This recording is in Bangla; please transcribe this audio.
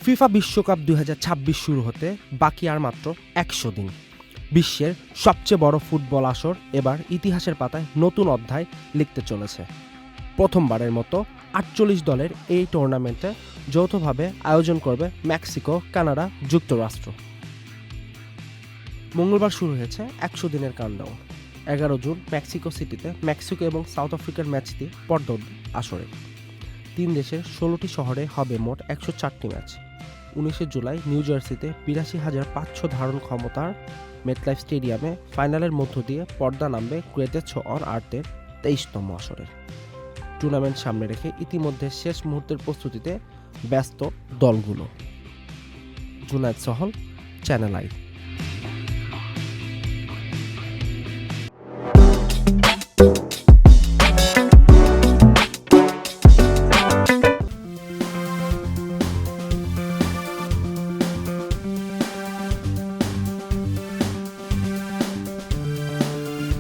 ফিফা বিশ্বকাপ 2026 শুরু হতে বাকি আর মাত্র 100 দিন। বিশ্বের সবচেয়ে বড় ফুটবল আসর এবার ইতিহাসের পাতায় নতুন অধ্যায় লিখতে চলেছে। প্রথমবারের মতো 48 দলের এই টুর্নামেন্টে যৌথভাবে আয়োজন করবে মেক্সিকো, কানাডা, যুক্তরাষ্ট্র। মঙ্গলবার শুরু হয়েছে 100 দিনের কাউন্টডাউন। 11 জুন মেক্সিকো সিটিতে মেক্সিকো এবং সাউথ আফ্রিকার ম্যাচটি পর্দা আসরে। 3 দেশের 16টি শহরে হবে মোট 104টি ম্যাচ। 19 জুলাই নিউ জার্সিতে 82,500 ধারণ ক্ষমতার মেটলাইফ স্টেডিয়ামে ফাইনালের মধ্য দিয়ে পর্দা নামবে গ্রেটেস্ট শো অন আর্থের 23তম আসরের। টুর্নামেন্ট সামনে রেখে ইতিমধ্যে শেষ মুহূর্তের প্রস্তুতিতে ব্যস্ত দলগুলো। Junayed Sahal, channel I.